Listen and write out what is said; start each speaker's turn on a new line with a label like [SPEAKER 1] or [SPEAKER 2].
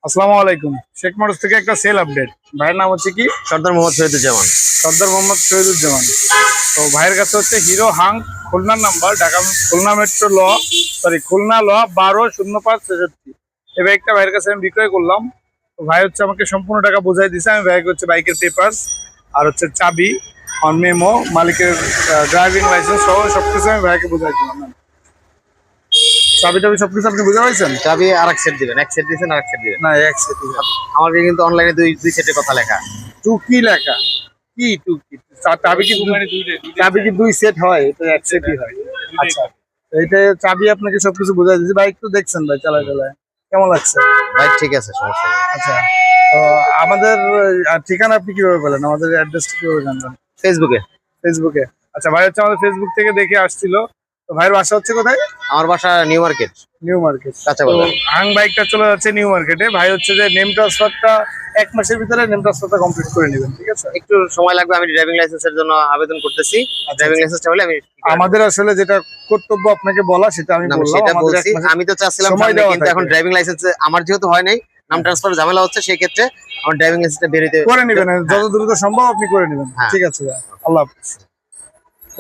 [SPEAKER 1] আসসালামু আলাইকুম। শেখ মোটরস থেকে একটা সেল আপডেট। ভাইয়ের নাম হচ্ছে কি?
[SPEAKER 2] সর্দার মোহাম্মদ শহীদুজ্জামান।
[SPEAKER 1] সর্দার মোহাম্মদ শহীদুজ্জামান। তো ভাইয়ের কাছে হচ্ছে হিরো হাং, খুলনার নাম্বার, ঢাকা খুলনা মেট্রো খুলনা 120563। এই বাইকটা ভাইয়ের কাছে আমি বিক্রয় করলাম। তো ভাই হচ্ছে আমাকে সম্পূর্ণ টাকা বোঝাই দিছে। আমি ভাইকে হচ্ছে বাইকের পেপারস আর হচ্ছে চাবি আর মেমো, মালিকের ড্রাইভিং লাইসেন্স সহ সবকিছু আমি ভাইকে বোঝাই দিলাম। চাবি টাবি সবকিছু আপনি বুঝতে পারছেন?
[SPEAKER 2] চাবি আরেক সেট দিবেন, এক সেট দিয়েছেন আরেক সেট দিবেন।
[SPEAKER 1] না, এক সেট।
[SPEAKER 2] আমাকে কিন্তু অনলাইনে দুই সেটের কথা লেখা।
[SPEAKER 1] টুকি লেখা কি টুকি? চাবি কি চাবি কি দুই সেট হয়? এটা এক সেটই হয়। আচ্ছা, এইটা চাবি আপনাকে সবকিছু বোঝাই দিয়েছি। বাইক তো দেখছেন ভাই, চালায় চালায় কেমন লাগছে?
[SPEAKER 2] ভাই ঠিক আছে, সমস্যা নেই।
[SPEAKER 1] আচ্ছা, তো আমাদের ঠিকানা আপনি কিভাবে পেলেন? আমাদের অ্যাড্রেসটা কিভাবে জানলেন?
[SPEAKER 2] ফেসবুকে।
[SPEAKER 1] ফেসবুকে। আচ্ছা, ভাই হচ্ছে আমাদের ফেসবুক থেকে দেখে আসছিল। তো ভাইয়ের বাসা হচ্ছে কোথায়?
[SPEAKER 2] আমার বাসা নিউ মার্কেট।
[SPEAKER 1] New market.
[SPEAKER 2] কাঁচা
[SPEAKER 1] তো
[SPEAKER 2] বাজার।
[SPEAKER 1] হাং বাইকটা চলে যাচ্ছে নিউ মার্কেটে। ভাই হচ্ছে যে নেম ট্রান্সফারটা 1 মাসের ভিতরে নেম ট্রান্সফারটা কমপ্লিট করে নেবেন, ঠিক আছে?
[SPEAKER 2] একটু সময় লাগবে, আমি ড্রাইভিং লাইসেন্সের জন্য আবেদন করতেছি। ড্রাইভিং লাইসেন্সটা হলে আমি
[SPEAKER 1] আমাদের আসলে যেটা কর্তব্য আপনাকে বলা, সেটা আমি
[SPEAKER 2] না,
[SPEAKER 1] বললাম।
[SPEAKER 2] সেটা
[SPEAKER 1] আমাদের
[SPEAKER 2] বলছি।
[SPEAKER 1] 1 মাসের
[SPEAKER 2] আমি তো চাচ্ছিলাম
[SPEAKER 1] সময়
[SPEAKER 2] সামনে,
[SPEAKER 1] দেওয়া
[SPEAKER 2] কিন্তু এখন
[SPEAKER 1] থাকবে।
[SPEAKER 2] ড্রাইভিং লাইসেন্স আমার যেহেতু হয় নাই, নাম ট্রান্সফার ঝামেলা হচ্ছে, সেই ক্ষেত্রে আমার ড্রাইভিং লাইসেন্সটা বের হইতে
[SPEAKER 1] করে নেবেন, যত দ্রুত সম্ভব আপনি করে নেবেন।
[SPEAKER 2] হ্যাঁ।
[SPEAKER 1] ঠিক আছে, আল্লাহ হাফেজ।